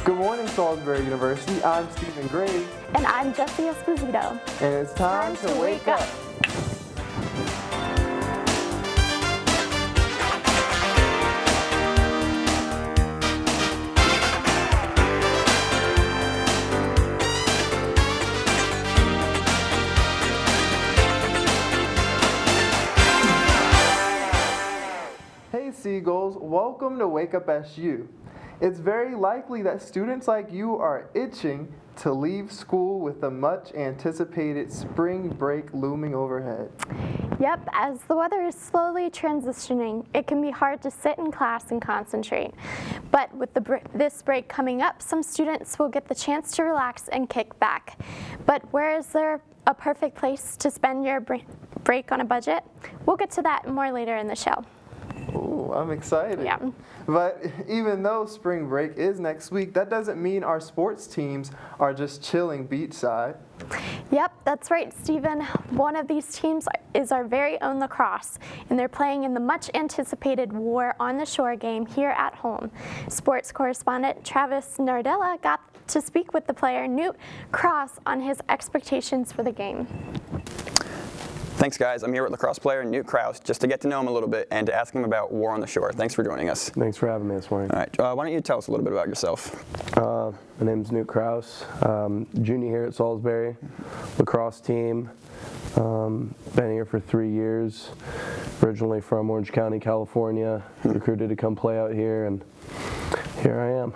Good morning, Salisbury University. I'm Stephen Graves. And I'm Jessie Esposito. And it's time to wake up. Hey Seagulls, welcome to Wake Up SU. It's very likely that students like you are itching to leave school with the much anticipated spring break looming overhead. Yep, as the weather is slowly transitioning, it can be hard to sit in class and concentrate. But with this break coming up, some students will get the chance to relax and kick back. But where is there a perfect place to spend your break on a budget? We'll get to that more later in the show. Ooh, I'm excited. Yeah. But even though spring break is next week, that doesn't mean our sports teams are just chilling beachside. Yep, that's right, Stephen. One of these teams is our very own lacrosse, and they're playing in the much anticipated War on the Shore game here at home. Sports correspondent Travis Nardella got to speak with the player Newt Krause on his expectations for the game. Thanks, guys. I'm here with lacrosse player Newt Krause just to get to know him a little bit and to ask him about War on the Shore. Thanks for joining us. Thanks for having me this morning. All right. Why don't you tell us a little bit about yourself? My name's Newt Krause. Junior here at Salisbury, lacrosse team. Been here for 3 years. Originally from Orange County, California. Recruited to come play out here, and here I am.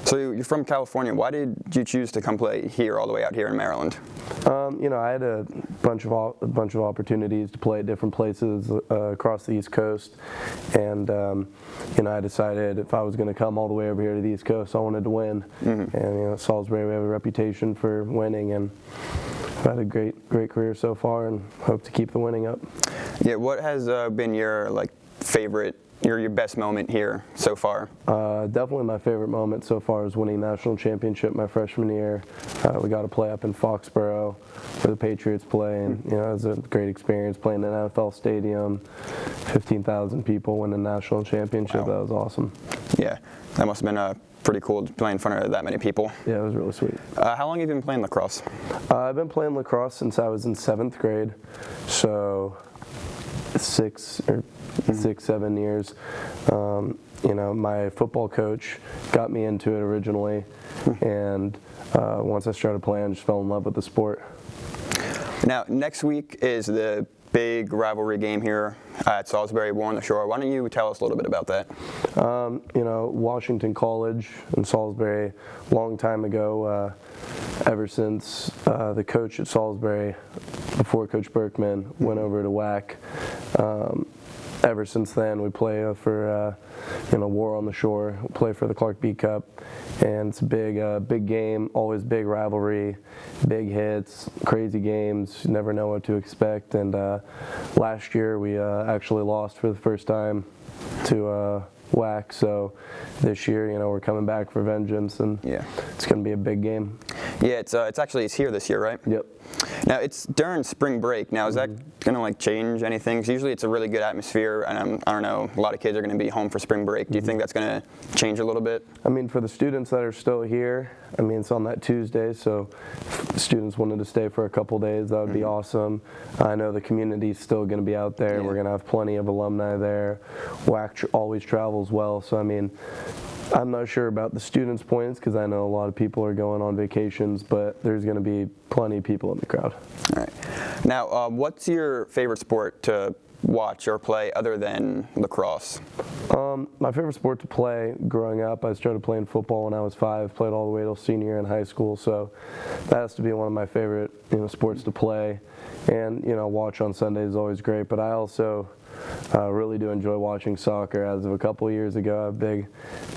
So you're from California. Why did you choose to come play here all the way out here in Maryland? I had a bunch of opportunities to play at different places across the East Coast, and I decided if I was going to come all the way over here to the East Coast, I wanted to win. Mm-hmm. And Salisbury, we have a reputation for winning, and I've had a great career so far, and hope to keep the winning up. Yeah. What has been your favorite? Your best moment here so far? Definitely my favorite moment so far is winning national championship my freshman year. We got to play up in Foxborough where the Patriots play, and it was a great experience playing in an NFL stadium. 15,000 people win a national championship. Wow. That was awesome. Yeah, that must have been pretty cool to play in front of that many people. Yeah, it was really sweet. How long have you been playing lacrosse? I've been playing lacrosse since I was in 7th grade, so 6-7 years. My football coach got me into it originally, and once I started playing, I just fell in love with the sport. Now, next week is the big rivalry game here at Salisbury, War on the Shore. Why don't you tell us a little bit about that? Washington College in Salisbury, long time ago, ever since the coach at Salisbury, before Coach Berkman, went over to WAC. Ever since then, we play for War on the Shore. We play for the Clark B Cup, and it's a big game. Always big rivalry, big hits, crazy games. You never know what to expect. And last year, we actually lost for the first time to WAC. So this year, we're coming back for vengeance, and it's going to be a big game. Yeah, it's here this year, right? Yep. Now it's during spring break. Now is that going to change anything? 'Cause usually it's a really good atmosphere, and I don't know, a lot of kids are going to be home for spring break. Do you think that's going to change a little bit? For the students that are still here, it's on that Tuesday, so if students wanted to stay for a couple days, that would be awesome. I know the community's still going to be out there. Yeah. We're going to have plenty of alumni there. WAC always travels well, so I'm not sure about the students' points because I know a lot of people are going on vacations, but there's going to be plenty of people in the crowd. All right. Now, what's your favorite sport to watch or play other than lacrosse? My favorite sport to play growing up, I started playing football when I was 5, played all the way till senior year in high school, so that has to be one of my favorite sports to play. And watch on Sundays is always great, but I also really do enjoy watching soccer. As of a couple of years ago, I'm a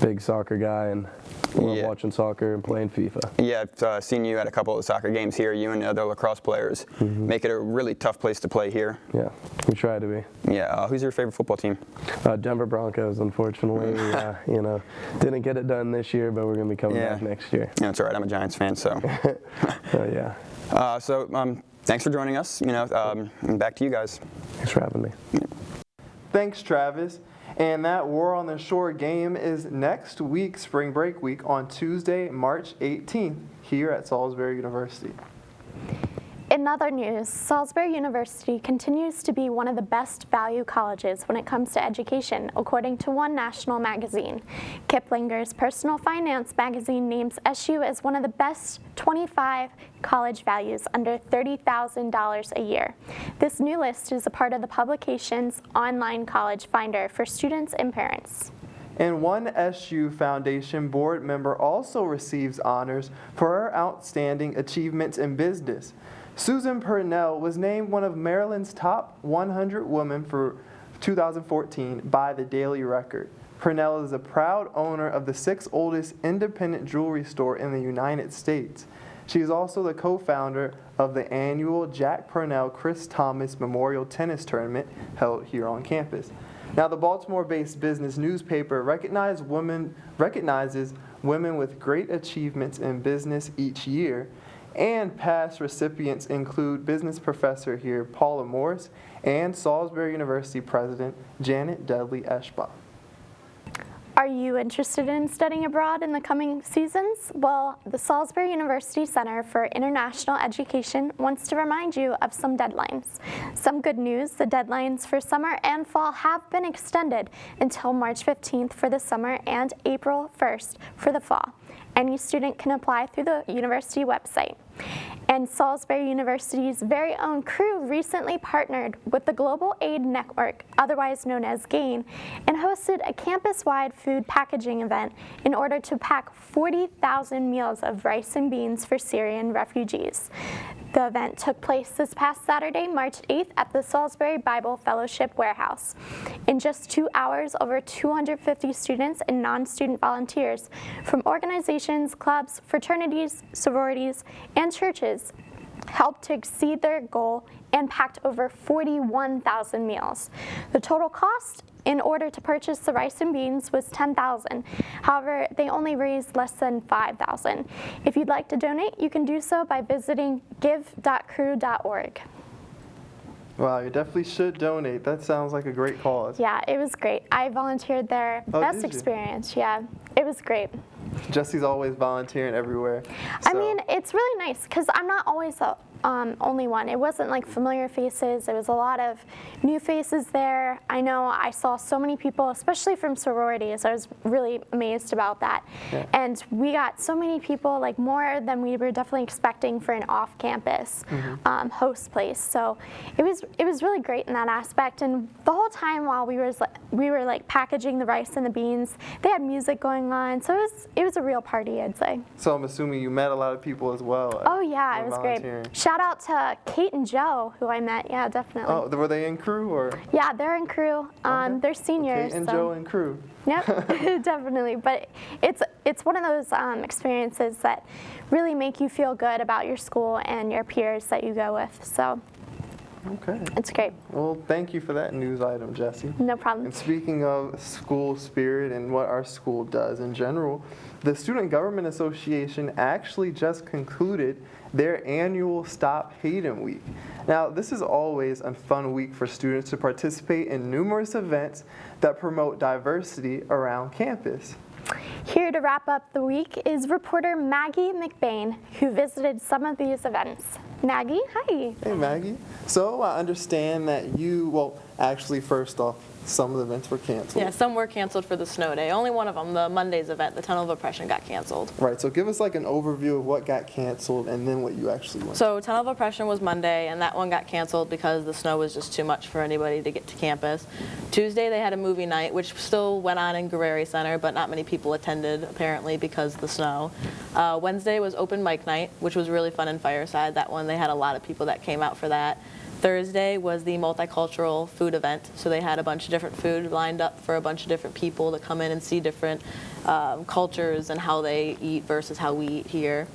big soccer guy, and love watching soccer and playing FIFA. Yeah, I've seen you at a couple of soccer games here, you and other lacrosse players. Make it a really tough place to play here. Yeah, we try to be. Yeah, who's your favorite football team? Denver Broncos, unfortunately. Didn't get it done this year, but we're going to be coming back next year. Yeah, that's all right. I'm a Giants fan, so. Yeah. Thanks for joining us. And back to you guys. Thanks for having me. Thanks, Travis. And that War on the Shore game is next week, spring break week, on Tuesday, March 18th, here at Salisbury University. In other news, Salisbury University continues to be one of the best value colleges when it comes to education, according to one national magazine. Kiplinger's Personal Finance magazine names SU as one of the best 25 college values under $30,000 a year. This new list is a part of the publication's online college finder for students and parents. And one SU Foundation board member also receives honors for her outstanding achievements in business. Susan Purnell was named one of Maryland's top 100 women for 2014 by the Daily Record. Purnell is a proud owner of the 6th oldest independent jewelry store in the United States. She is also the co-founder of the annual Jack Purnell Chris Thomas Memorial Tennis Tournament held here on campus. Now, the Baltimore-based business newspaper recognizes women with great achievements in business each year. And past recipients include business professor here Paula Morris and Salisbury University President Janet Dudley Eschbach. Are you interested in studying abroad in the coming seasons? Well, the Salisbury University Center for International Education wants to remind you of some deadlines. Some good news, the deadlines for summer and fall have been extended until March 15th for the summer and April 1st for the fall. Any student can apply through the university website. And Salisbury University's very own Crew recently partnered with the Global Aid Network, otherwise known as GAIN, and hosted a campus-wide food packaging event in order to pack 40,000 meals of rice and beans for Syrian refugees. The event took place this past Saturday, March 8th at the Salisbury Bible Fellowship Warehouse. In just 2 hours, over 250 students and non-student volunteers from organizations, clubs, fraternities, sororities, and churches helped to exceed their goal and packed over 41,000 meals. The total cost in order to purchase the rice and beans was $10,000. However, they only raised less than $5,000. If you'd like to donate, you can do so by visiting give.crew.org. Wow, you definitely should donate. That sounds like a great cause. Yeah, it was great. I volunteered there. Best did you? experience, yeah. It was great. Jesse's always volunteering everywhere. I mean, it's really nice because I'm not always the only one. It wasn't like familiar faces. There was a lot of new faces there. I know I saw so many people, especially from sororities. I was really amazed about that. Yeah. And we got so many people, like more than we were definitely expecting for an off-campus host place. So it was really great in that aspect. And the whole time while we were like packaging the rice and the beans, they had music going on. So it was a real party, I'd say. So I'm assuming you met a lot of people as well. Oh yeah, it was great. Shout out to Kate and Joe, who I met. Yeah, definitely. Oh, were they in Crew or? Yeah, they're in Crew. Okay. They're seniors. Kate and so. Joe in Crew. Yep, definitely. But it's one of those experiences that really make you feel good about your school and your peers that you go with. So. Okay. It's great. Well, thank you for that news item, Jessie. No problem. And speaking of school spirit and what our school does in general, the Student Government Association actually just concluded their annual Stop Hating Week. Now, this is always a fun week for students to participate in numerous events that promote diversity around campus. Here to wrap up the week is reporter Maggie McBain, who visited some of these events. Maggie, hi. Hey, Maggie. So I understand that actually, first off, some of the events were canceled. Yeah, some were canceled for the snow day. Only one of them, the Monday's event, the Tunnel of Oppression, got canceled. Right, so give us like an overview of what got canceled and then what you actually went. So Tunnel of Oppression was Monday, and that one got canceled because the snow was just too much for anybody to get to campus. Tuesday they had a movie night, which still went on in Guerreri Center, but not many people attended apparently because of the snow. Wednesday was open mic night, which was really fun in Fireside. That one, they had a lot of people that came out for that. Thursday was the multicultural food event, so they had a bunch of different food lined up for a bunch of different people to come in and see different cultures and how they eat versus how we eat here.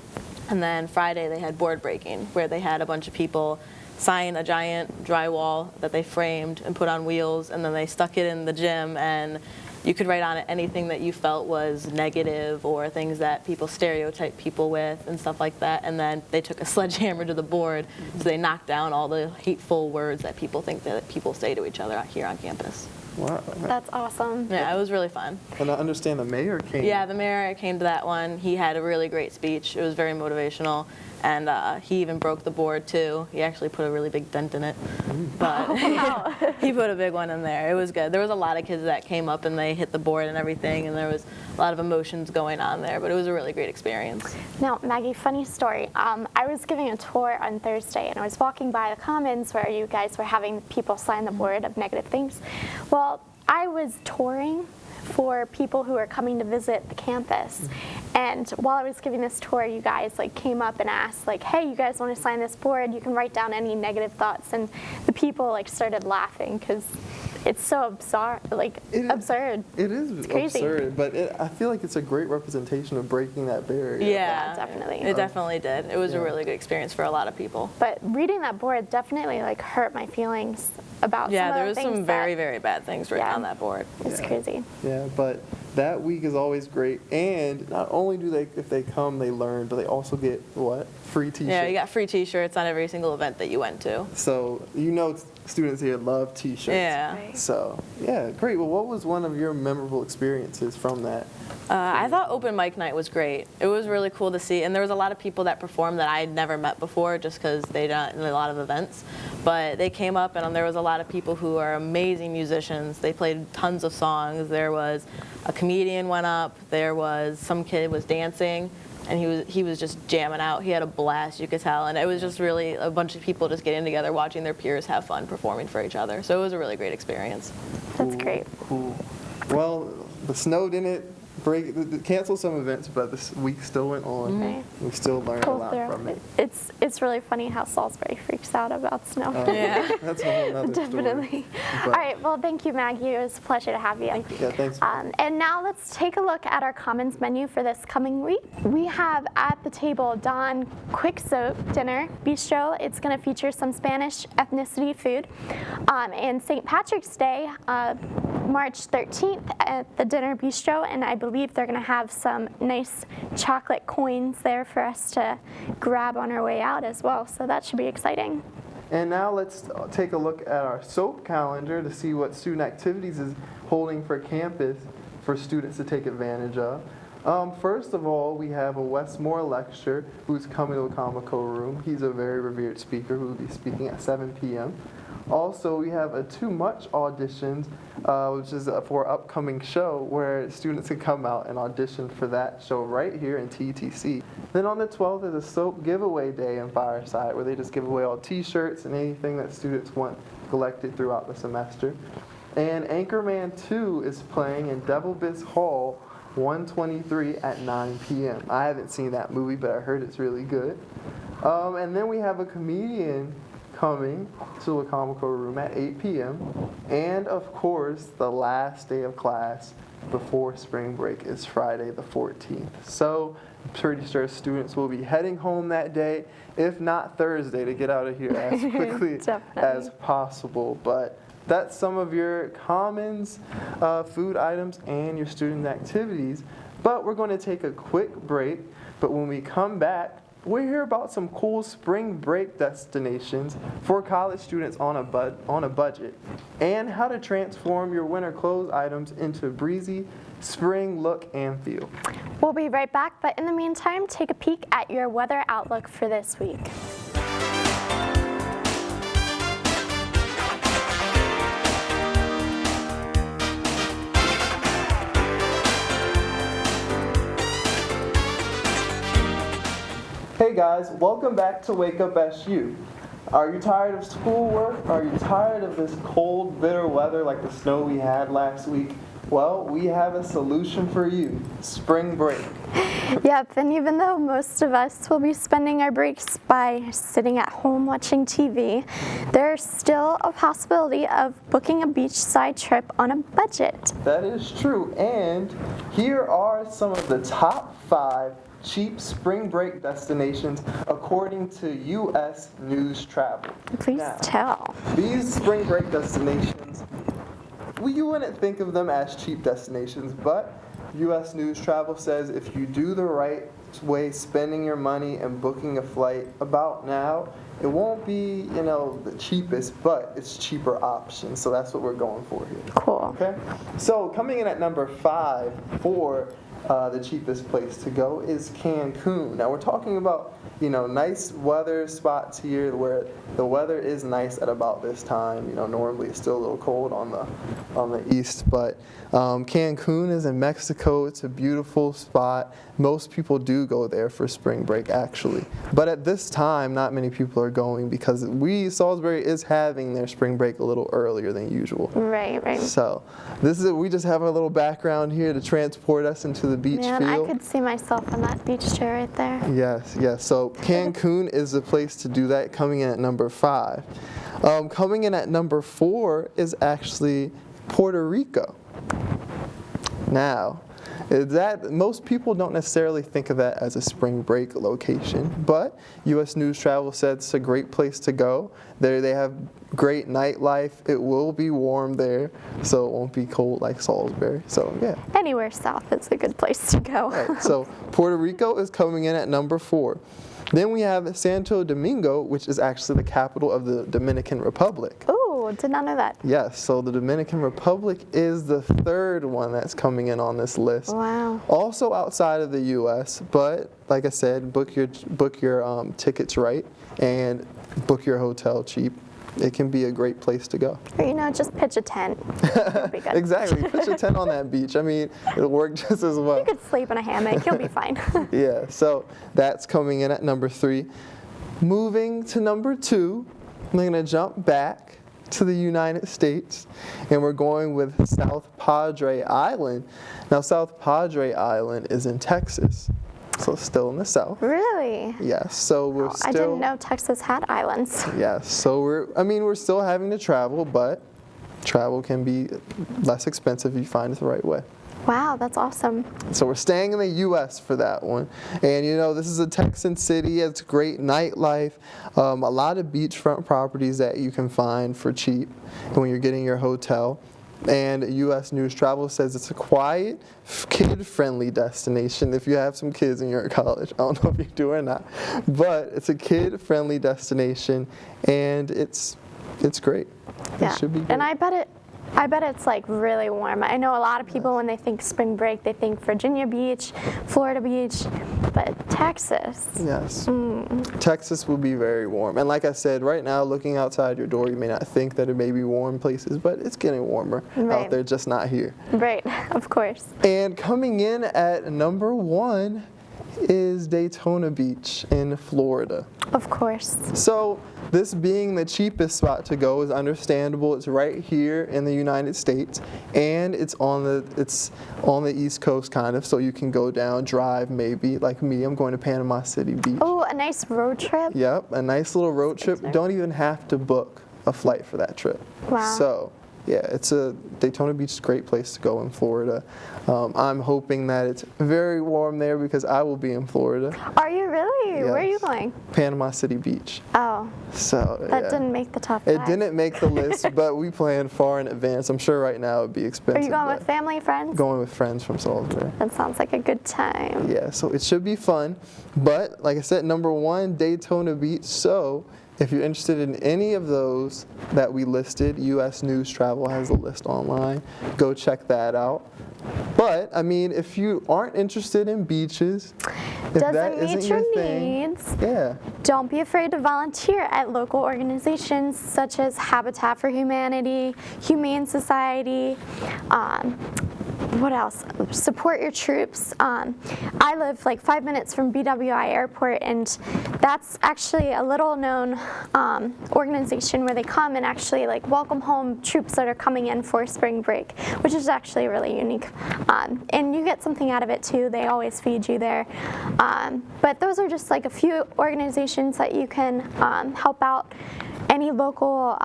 And then Friday they had board breaking, where they had a bunch of people sign a giant drywall that they framed and put on wheels, and then they stuck it in the gym, and you could write on it anything that you felt was negative or things that people stereotype people with and stuff like that. And then they took a sledgehammer to the board, so they knocked down all the hateful words that people think that people say to each other out here on campus. Wow. That's awesome. Yeah, it was really fun. And I understand the mayor came. Yeah, the mayor came to that one. He had a really great speech. It was very motivational, and he even broke the board too. He actually put a really big dent in it, but he put a big one in there. It was good. There was a lot of kids that came up and they hit the board and everything, and there was a lot of emotions going on there, but it was a really great experience. Now, Maggie, funny story. I was giving a tour on Thursday, and I was walking by the Commons where you guys were having people sign the board of negative things. Well, I was touring for people who are coming to visit the campus, and while I was giving this tour, you guys came up and asked hey, you guys want to sign this board? You can write down any negative thoughts, and the people started laughing because it's so absurd. Absurd. It is It's crazy. absurd, but I feel like it's a great representation of breaking that barrier. Yeah, definitely. It definitely did. It was Yeah. a really good experience for a lot of people. But reading that board definitely hurt my feelings about Yeah, some there of was the things some very, very bad things written Yeah. on that board. It's Yeah. crazy. Yeah, but that week is always great, and not only do they, if they come, they learn, but they also get what? Free T-shirts. Yeah, you got free T-shirts on every single event that you went to. So students here love T-shirts. Yeah. Right. So yeah, great. Well, what was one of your memorable experiences from that? I thought open mic night was great. It was really cool to see, and there was a lot of people that performed that I had never met before just because they'd done a lot of events. But they came up, and there was a lot of people who are amazing musicians. They played tons of songs. There was a comedian went up. There was some kid was dancing, and he was just jamming out. He had a blast, you could tell, and it was just really a bunch of people just getting together, watching their peers have fun, performing for each other. So it was a really great experience. That's great. Cool. Well, the snow didn't cancel some events, but this week still went on. Right. We still learned a Pull lot through. from it. It's really funny how Salisbury freaks out about snow. Yeah. That's a whole nother Definitely. story. All But- right, well, thank you, Maggie. It was a pleasure to have you. Yeah, thanks. And now let's take a look at our Commons menu for this coming week. We have at the table Don Quick Soap Dinner Bistro. It's going to feature some Spanish ethnicity food. And St. Patrick's Day, March 13th at the Dinner Bistro, and I believe they're going to have some nice chocolate coins there for us to grab on our way out as well. So that should be exciting. And now let's take a look at our SOAP calendar to see what student activities is holding for campus for students to take advantage of. First of all, we have a Westmore lecturer who's coming to the Comico room. He's a very revered speaker who will be speaking at 7 p.m. Also, we have a Too Much auditions, which is for an upcoming show where students can come out and audition for that show right here in TTC. Then on the 12th is a SOAP giveaway day in Fireside where they just give away all T-shirts and anything that students want collected throughout the semester. And Anchorman 2 is playing in Devil Biz Hall 123 at 9 p.m. I haven't seen that movie, but I heard it's really good. And then we have a comedian coming to the Comico room at 8 p.m. And of course, the last day of class before spring break is Friday the 14th. So I'm pretty sure students will be heading home that day, if not Thursday, to get out of here as quickly as possible. But that's some of your Commons food items and your student activities. But we're going to take a quick break. But when we come back, we'll hear about some cool spring break destinations for college students on a budget, and how to transform your winter clothes items into breezy spring look and feel. We'll be right back, but in the meantime, take a peek at your weather outlook for this week. Hey guys, welcome back to Wake Up SU. Are you tired of schoolwork? Are you tired of this cold, bitter weather like the snow we had last week? Well, we have a solution for you: spring break. Yep, and even though most of us will be spending our breaks by sitting at home watching TV, there's still a possibility of booking a beachside trip on a budget. That is true, and here are some of the top 5 cheap spring break destinations according to U.S. News Travel. Please Now, tell. these spring break destinations, well, you wouldn't think of them as cheap destinations, but U.S. News Travel says if you do the right way spending your money and booking a flight about now, it won't be, the cheapest, but it's cheaper option. So that's what we're going for here. Cool. Okay. So coming in at number 5 for the cheapest place to go is Cancun. Now we're talking about, nice weather spots here where the weather is nice at about this time. Normally it's still a little cold on the east, but Cancun is in Mexico. It's a beautiful spot. Most people do go there for spring break, actually. But at this time, not many people are going because Salisbury is having their spring break a little earlier than usual. Right. So we just have a little background here to transport us into the beach Man, feel. I could see myself on that beach chair right there. Yes. So Cancun is the place to do that, coming in at number 5. Coming in at number 4 is actually Puerto Rico. Now, most people don't necessarily think of that as a spring break location, but U.S. News Travel said it's a great place to go. They have great nightlife. It will be warm there, so it won't be cold like Salisbury. So yeah. Anywhere south is a good place to go. Right, so Puerto Rico is coming in at number 4. Then we have Santo Domingo, which is actually the capital of the Dominican Republic. Ooh, did not know that. Yes, so the Dominican Republic is the 3rd one that's coming in on this list. Wow. Also outside of the U.S., but like I said, book your tickets right and book your hotel cheap. It can be a great place to go. Or, just pitch a tent. It'll be good. Exactly. Pitch a tent on that beach. I mean, it'll work just as well. You could sleep in a hammock. You'll be fine. Yeah, so that's coming in at number 3. Moving to number 2, I'm going to jump back to the United States, and we're going with South Padre Island. Now, South Padre Island is in Texas, so still in the south. Really? Yes, so we're still... I didn't know Texas had islands. Yes, so we're still having to travel, but travel can be less expensive if you find it the right way. Wow, that's awesome. So we're staying in the U.S. for that one. And this is a Texan city. It's great nightlife. A lot of beachfront properties that you can find for cheap when you're getting your hotel. And U.S. News Travel says it's a quiet, kid-friendly destination if you have some kids and you're at college. I don't know if you do or not. But it's a kid-friendly destination, and it's great. Yeah. It should be great. And I bet it's like really warm. I know a lot of people when they think spring break, they think Virginia Beach, Florida Beach, but Texas. Yes. Texas will be very warm. And like I said, right now, looking outside your door, you may not think that it may be warm places, but it's getting warmer out there, just not here. Right, of course. And coming in at number 1 is Daytona Beach in Florida. Of course. So this being the cheapest spot to go is understandable. It's right here in the United States, and it's on the East Coast kind of, so you can go down, drive maybe. Like me, I'm going to Panama City Beach. Oh, a nice road trip. Yep, a nice little road trip. Don't even have to book a flight for that trip. Wow. So yeah, Daytona Beach is a great place to go in Florida. I'm hoping that it's very warm there because I will be in Florida. Are you really? Yes. Where are you going? Panama City Beach. Oh. So That yeah. didn't make the top 5. It didn't make the list, but we planned far in advance. I'm sure right now it would be expensive. Are you going but with family, friends? Going with friends from Salisbury. That sounds like a good time. Yeah, so it should be fun. But like I said, number 1, Daytona Beach. So if you're interested in any of those that we listed, U.S. News Travel has a list online. Go check that out. But, I mean, if you aren't interested in beaches, if that Doesn't meet isn't your thing, needs. yeah. Don't be afraid to volunteer at local organizations such as Habitat for Humanity, Humane Society. What else? Support your troops. I live like 5 minutes from BWI Airport, and that's actually a little known organization where they come and actually like welcome home troops that are coming in for spring break, which is actually really unique. And you get something out of it too. They always feed you there. But those are just like a few organizations that you can help out. Any local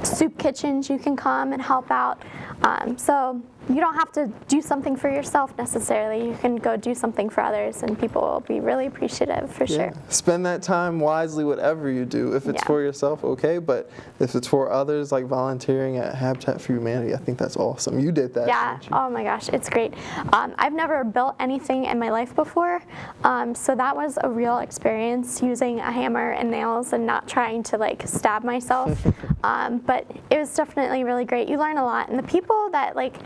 soup kitchens, you can come and help out. So you don't have to do something for yourself necessarily. You can go do something for others, and people will be really appreciative for sure. Spend that time wisely, whatever you do. If it's for yourself, okay, but if it's for others, like volunteering at Habitat for Humanity, I think that's awesome. You did that. Yeah, oh my gosh, it's great. I've never built anything in my life before, so that was a real experience, using a hammer and nails and not trying to like stab myself. But it was definitely really great. You learn a lot, and the people that like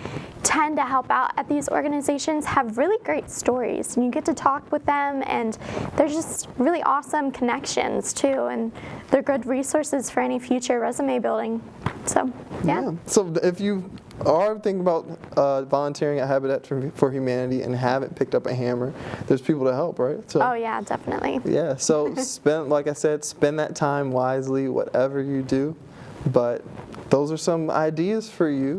tend to help out at these organizations have really great stories, and you get to talk with them, and they're just really awesome connections too, and they're good resources for any future resume building. So yeah. So if you are thinking about volunteering at Habitat for Humanity and haven't picked up a hammer, there's people to help, right? So, oh yeah, definitely. Yeah, so like I said, spend that time wisely, whatever you do. But those are some ideas for you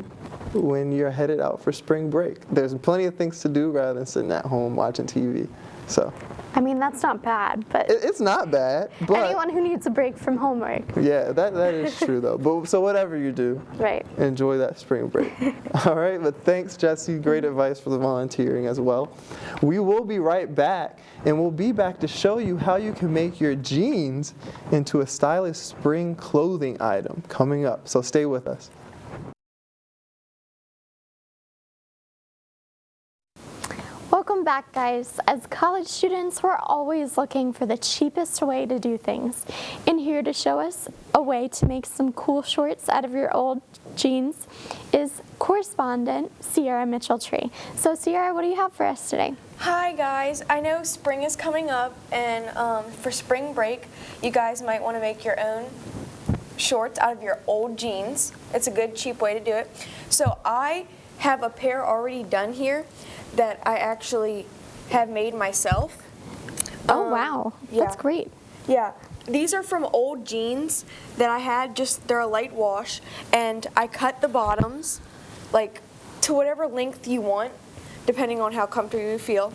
when you're headed out for spring break. There's plenty of things to do rather than sitting at home watching TV. So, I mean, that's not bad, but it's not bad. But anyone who needs a break from homework. Yeah, that is true though. But so whatever you do, right, enjoy that spring break. All right, but thanks, Jesse. Great advice for the volunteering as well. We will be right back, and we'll be back to show you how you can make your jeans into a stylish spring clothing item coming up. So stay with us. Welcome back, guys. As college students, we're always looking for the cheapest way to do things. And here to show us a way to make some cool shorts out of your old jeans is correspondent Sierra Mitchell-Tree. So Sierra, what do you have for us today? Hi guys, I know spring is coming up, and for spring break, you guys might want to make your own shorts out of your old jeans. It's a good, cheap way to do it. So I have a pair already done here that I actually have made myself. Oh wow, that's great. Yeah, these are from old jeans that I had, they're a light wash, and I cut the bottoms like to whatever length you want, depending on how comfortable you feel.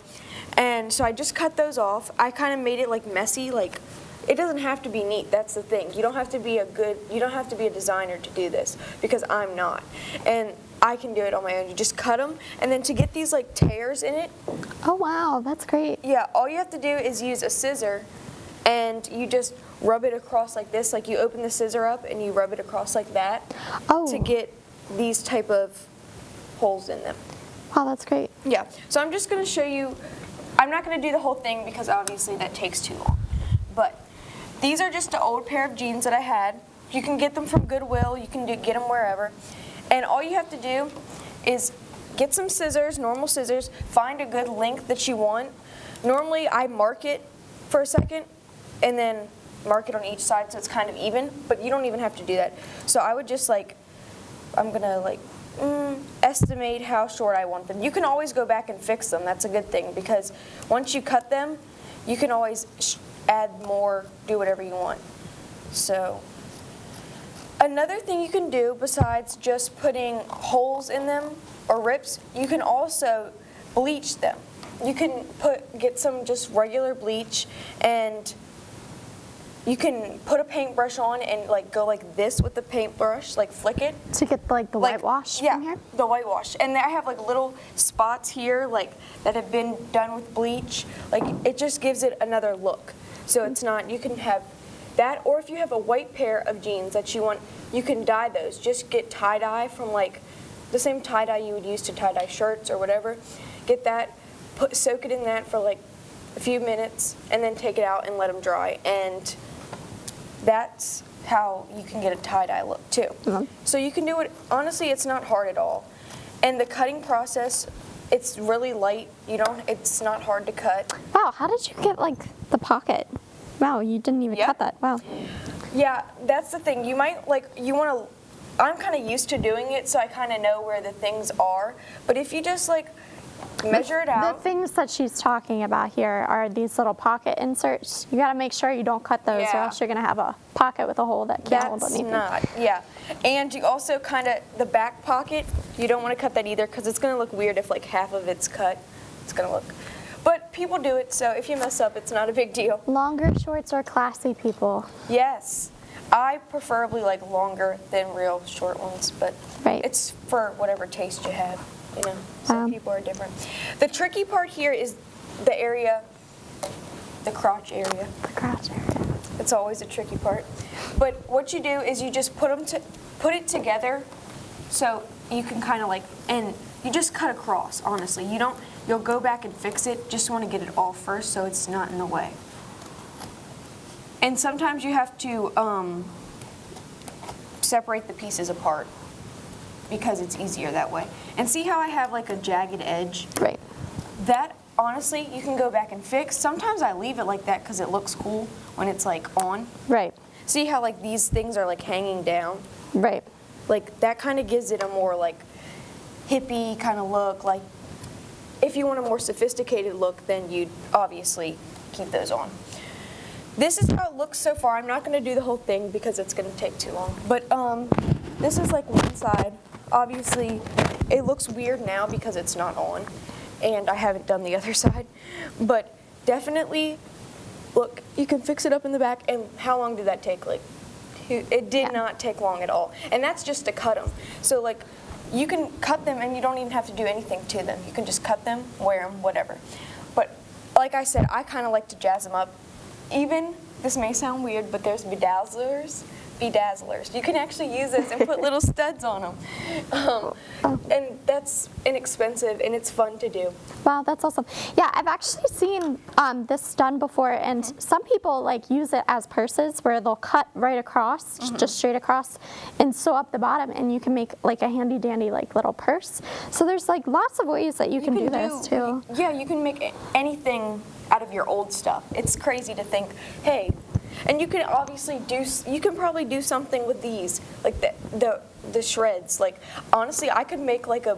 And so I just cut those off. I kind of made it like messy, like it doesn't have to be neat, that's the thing. You don't have to be a designer to do this, because I'm not. And I can do it on my own. You just cut them, and then to get these like tears in it. Oh wow, that's great. Yeah, all you have to do is use a scissor, and you just rub it across like this. Like you open the scissor up and you rub it across like that to get these type of holes in them. Wow, that's great. Yeah, so I'm just going to show you. I'm not going to do the whole thing because obviously that takes too long. But these are just an old pair of jeans that I had. You can get them from Goodwill. You can get them wherever. And all you have to do is get some scissors, normal scissors, find a good length that you want. Normally I mark it for a second and then mark it on each side so it's kind of even, but you don't even have to do that. So I would just I'm gonna estimate how short I want them. You can always go back and fix them, that's a good thing, because once you cut them, you can always add more, do whatever you want. So. Another thing you can do besides just putting holes in them or rips, you can also bleach them. You can get some just regular bleach, and you can put a paintbrush on and go like this with the paintbrush, flick it. To get the whitewash from here? Yeah, the whitewash. And I have little spots here that have been done with bleach. It just gives it another look. So it's not, you can have that, or if you have a white pair of jeans that you want, you can dye those. Just get tie-dye from the same tie-dye you would use to tie-dye shirts or whatever. Get that, soak it in that for a few minutes, and then take it out and let them dry. And that's how you can get a tie-dye look too. Mm-hmm. So you can do it, honestly, it's not hard at all. And the cutting process, it's really light. It's not hard to cut. Wow, how did you get the pocket? Wow, you didn't even cut that. Wow. Yeah, that's the thing. You might I'm kind of used to doing it, so I kind of know where the things are. But if you just measure it out. The things that she's talking about here are these little pocket inserts. You got to make sure you don't cut those, or else you're going to have a pocket with a hole that can't hold anything. That's not, yeah. And you also the back pocket, you don't want to cut that either, because it's going to look weird if half of it's cut. It's going to look. But people do it, so if you mess up, it's not a big deal. Longer shorts are classy, people. Yes. I preferably like longer than real short ones, but it's for whatever taste you have. You know, some people are different. The tricky part here is the area, the crotch area. The crotch area. It's always a tricky part. But what you do is you just put it together so you can kind of like, and you just cut across, honestly. You'll go back and fix it, just want to get it all first so it's not in the way. And sometimes you have to separate the pieces apart because it's easier that way. And see how I have like a jagged edge? Right. That, honestly, you can go back and fix. Sometimes I leave it like that because it looks cool when it's like on. Right. See how like these things are like hanging down? Right. Like that kind of gives it a more like hippie kind of look. Like if you want a more sophisticated look, then you'd obviously keep those on. This is how it looks so far. I'm not going to do the whole thing because it's going to take too long. But this is like one side. Obviously, it looks weird now because it's not on, and I haven't done the other side. But definitely, look, you can fix it up in the back. And how long did that take? Like, it did not take long at all. And that's just to cut them. So like, you can cut them and you don't even have to do anything to them. You can just cut them, wear them, whatever. But like I said, I kind of like to jazz them up. Even, this may sound weird, but there's bedazzlers. You can actually use this and put little studs on them. And that's inexpensive and it's fun to do. Wow, that's awesome. Yeah, I've actually seen this done before, and some people like use it as purses where they'll cut right across, just straight across, and sew up the bottom, and you can make like a handy dandy like little purse. So there's like lots of ways that you can do this too. Yeah, you can make anything out of your old stuff. It's crazy to think, hey, and you can obviously you can probably do something with these, like the shreds. Like honestly, I could make like a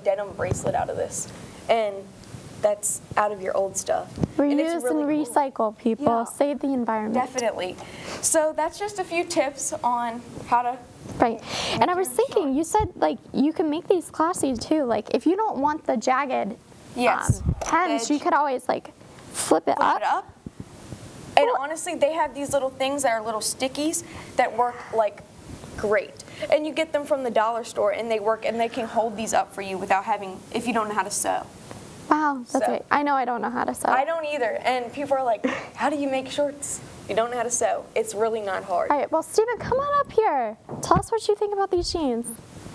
denim bracelet out of this, and that's out of your old stuff. Reuse and recycle, people. Yeah. Save the environment. Definitely. So that's just a few tips on how to. Right. And I was thinking, you said like you can make these classy too. Like if you don't want the jagged Yes. hems, Edge. you could always like flip it up. And honestly, they have these little things that are little stickies that work like great. And you get them from the dollar store and they work and they can hold these up for you without having, if you don't know how to sew. Wow, that's So- great. I know I don't know how to sew. I don't either. And people are like, how do you make shorts? You don't know how to sew. It's really not hard. All right, well, Stephen, come on up here. Tell us what you think about these jeans.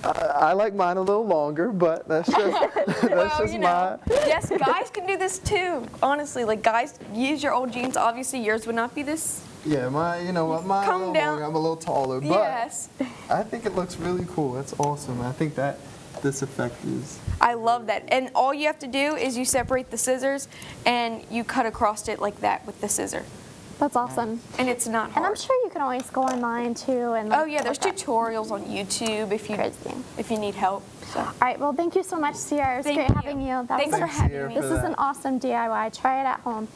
I like mine a little longer, but that's just that's just my. Yes, guys can do this too. Honestly, like guys, use your old jeans. Obviously, yours would not be this. Yeah, mine a little down. longer. I'm a little taller, but Yes. I think it looks really cool. That's awesome. I think that this effect is. I love that. And all you have to do is you separate the scissors and you cut across it like that with the scissor. That's awesome. And it's not hard. And I'm sure you can always go online too. And Oh yeah, there's look up. tutorials on YouTube if you need help. So. All right, well, thank you so much, Sierra. It was Thank great you. having you. That Thanks was for having Sierra, me. for This is that. an awesome DIY. Try it at home.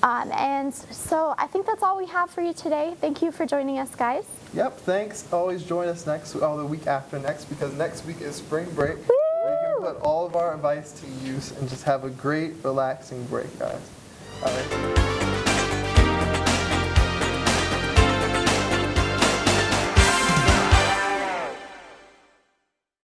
And so I think that's all we have for you today. Thank you for joining us, guys. Yep. Thanks. Always join us the week after next, because next week is spring break. We can put all of our advice to use and just have a great, relaxing break, guys.